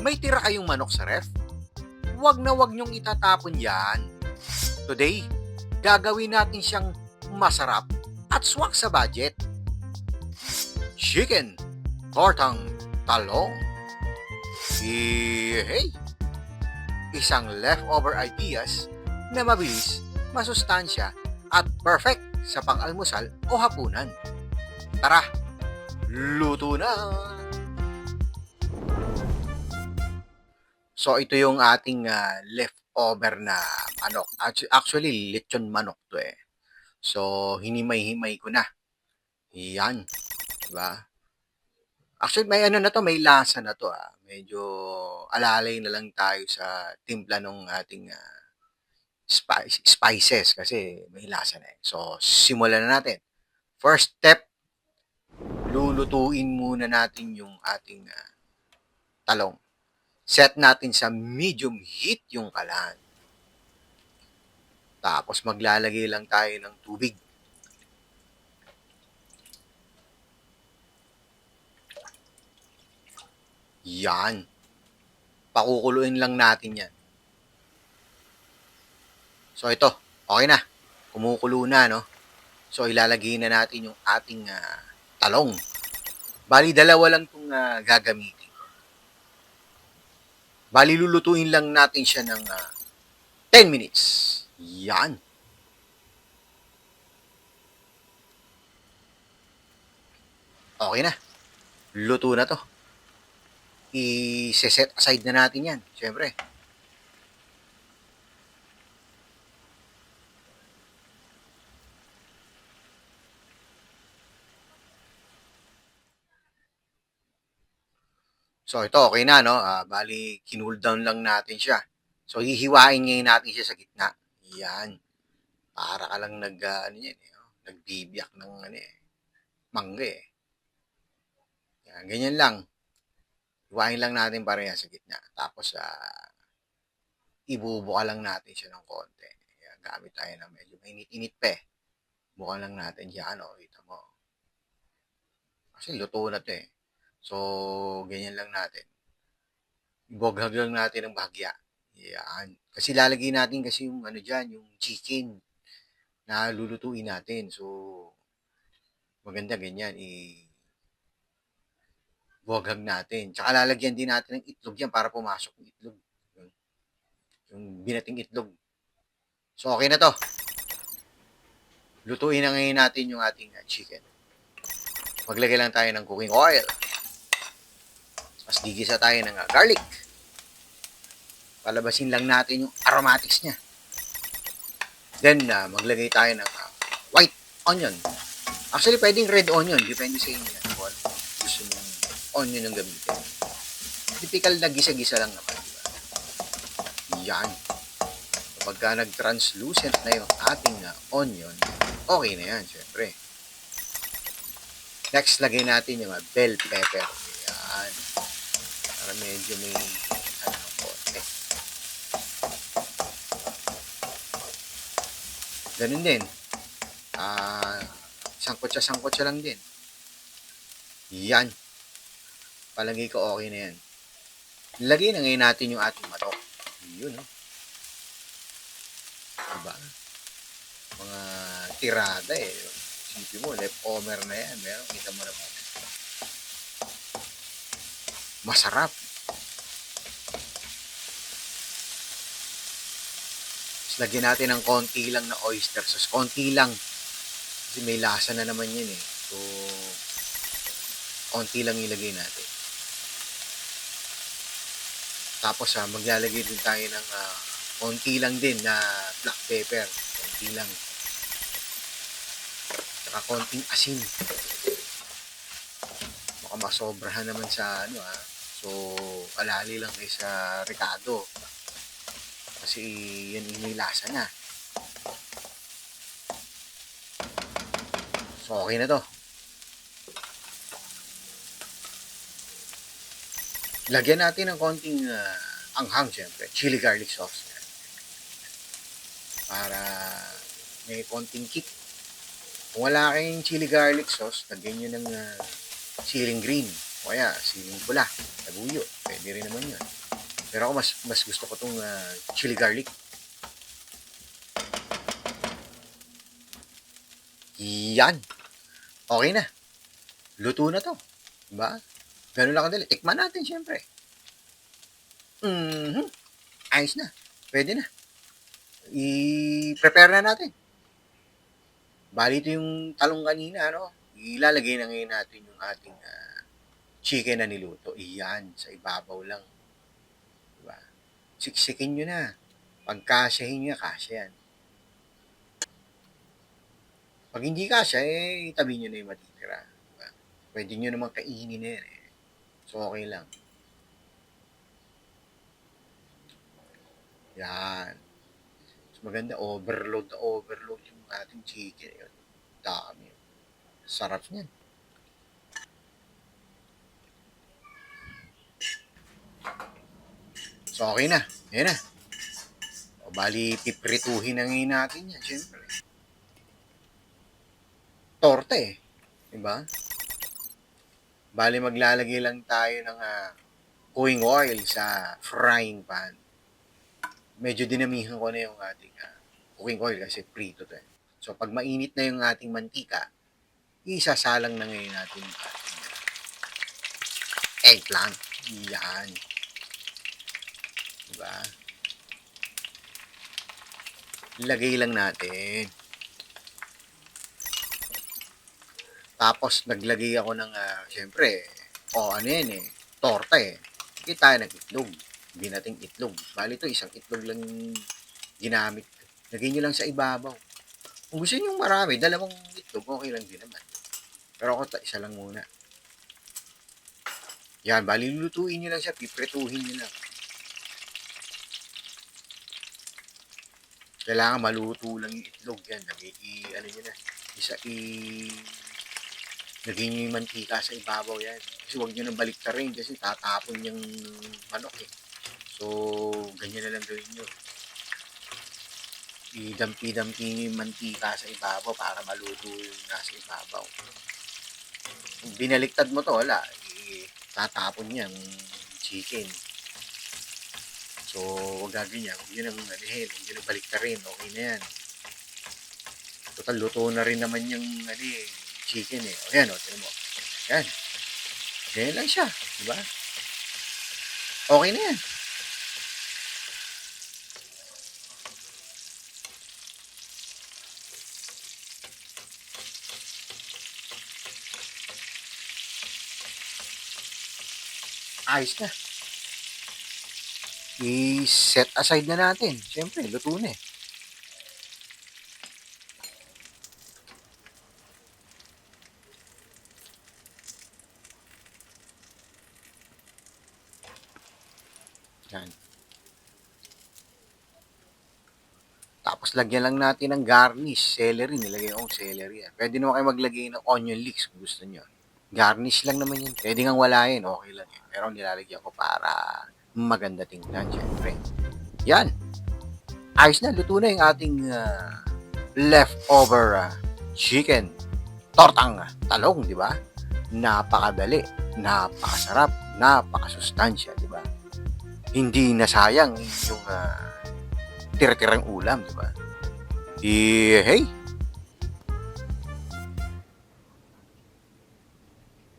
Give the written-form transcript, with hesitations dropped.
May tira kayong manok sa ref? Huwag na huwag niyong itatapon yan. Today, gagawin natin siyang masarap at swak sa budget. Chicken, tortang talong. Hey! Isang leftover ideas na mabilis, masustansya at perfect sa pang-almusal o hapunan. Tara, luto na! So ito yung ating leftover na manok. Actually, lechon manok to eh. So hinimay-himay ko na. Yan, di ba? Actually, may ano na to, may lasa na to ah. Medyo alalay na lang tayo sa timpla ng ating spices kasi may lasa na eh. So, simulan na natin. First step, lulutuin muna natin yung ating talong. Set natin sa medium heat yung kalan. Tapos maglalagay lang tayo ng tubig. Yan. Pakukuluin lang natin yan. So ito, okay na. Kumukulo na, no? So ilalagay na natin yung ating talong. Bali, dalawa lang itong gagamitin. Bali, lulutuin lang natin siya ng 10 minutes. Yan. Okay na. Luto na to. I-set aside na natin yan. Siyempre. So, ito, okay na, no? Bali, kinul down lang natin siya. So, hihiwain ngayon natin siya sa gitna. Yan. Para ka lang ano yan, eh, oh, nagbibiyak ng mangga eh. Yan, ganyan lang. Hiwain lang natin pareha sa gitna. Tapos, ibubuka lang natin siya ng konti. Yan, gamit tayo ng medyo mainit-init pa eh. Buka lang natin yan, oh, kita mo. Kasi luto na to eh. So, ganyan lang natin. Iboghag lang natin ng bahagya. Yan. Kasi lalagay natin kasi yung ano dyan, yung chicken na lulutuin natin. So, maganda ganyan. Iboghag natin. Tsaka lalagyan din natin ng itlog yan para pumasok yung itlog. Yung binating itlog. So, okay na to. Lutuin na ngayon natin yung ating chicken. Maglagay lang tayo ng cooking oil. Mas digisa tayo ng garlic. Palabasin lang natin yung aromatics niya. Then, maglagay tayo ng white onion. Actually, pwedeng red onion. Depende sa inyo. Kung gusto nyo onion yung gamitin. Typical na gisa-gisa lang naman. Diba? Yan. Kapag nag-translucent na yung ating onion, okay na yan, syempre. Next, lagay natin yung bell pepper. Yan. Para medyo may konti. Ganun din. Sangkotsa lang din. Yan. Palagay ko okay na yan. Lagay na ngayon natin yung ating manok. Yun, no? Diba? Mga tirada eh. Isipin mo, leftover na yan. Meron, kita mo naman. Masarap. Tapos lagyan natin ng konti lang na oyster sauce. Konti lang. Kasi may lasa na naman yun eh. So, konti lang ilagay natin. Tapos maglalagay din tayo ng konti lang din na black pepper. Konti lang. Saka konting asin. Baka masobrahan naman sa So, alali lang kayo sa Ricardo. Kasi yan yung lasa na. So, okay na to. Lagyan natin ng konting anghang, syempre. Chili garlic sauce. Para may konting kick. Kung wala kayong chili garlic sauce, lagyan nyo ng siling green. O kaya, siling pula, labuyo, pwede rin naman yun. Pero ako mas gusto ko tong chili garlic. Yan. Okay na. Luto na to. Diba? Ganun lang kadali. Tikman natin, syempre. Ayos na. Pwede na. I-prepare na natin. Bali ito yung talong kanina, ano? Ilalagay na ngayon natin yung ating chicken na niluto. Iyan, sa ibabaw lang. Diba? Siksikin nyo na. Pagkasyahin nyo, kasya yan. Pag hindi kasya, itabi nyo na yung matitira. Diba? Pwede nyo naman kainin na yan. So, okay lang. Yan. So, maganda, overload yung ating chicken. Yun. Dami. Sarap niyan. So, okay na. Ayan na. O, bali, piprituhin na ngayon natin yan, syempre. Torte, diba? Bali, maglalagay lang tayo ng cooking oil sa frying pan. Medyo dinamihan ko na yung ating cooking oil kasi prito to. So, pag mainit na yung ating mantika, isasalang na ngayon natin yung ating eggplant. Yan. Diba? Lagay lang natin. Tapos, naglagay ako ng, syempre, ano yan torta Hindi tayo ng itlog. Hindi nating itlog. Bali ito, isang itlog lang ginamit. Lagay nyo lang sa ibabaw. Kung gusto nyo marami, dalawang itlog, okay lang din naman. Pero ako, isa lang muna. Yan, bali lulutuin nyo lang siya, pipretuhin nyo lang. Kailangan maluto lang yung itlog yan. Ano nyo na, lagay nyo yung mantika sa ibabaw yan. Kasi huwag nyo nang baliktarin kasi tatapon yung manok So, ganyan na lang gawin nyo. Idampi-dampi nyo yung mantika sa ibabaw para maluto yung nasa ibabaw. Kung binaliktad mo to, wala. Tatapon yan chicken. So, huwag gaganyan. Huwag yun ang alihin. Huwag yun ang baliktarin. Okay na yan. Total, luto na rin naman yung chicken O yan tinan mo. Yan. Ganyan lang siya. Diba? Okay na yan. Ayos na. I-set aside na natin. Siyempre, luto na Yan. Tapos lagyan lang natin ng garnish, celery, nilagay akong celery. Pwede naman kayo maglagay ng onion leeks kung gusto nyo. Garnish lang naman yun. Pwede nga wala yun, okay lang yun. Pero nilalagyan ko para maganda tingnan, syempre. Yan. Ayos na, luto na yung ating leftover chicken. Tortang talong, di ba? Napakadali, napakasarap, napakasustansya, di ba? Hindi nasayang yung tira-tirang ulam, di ba? Hey,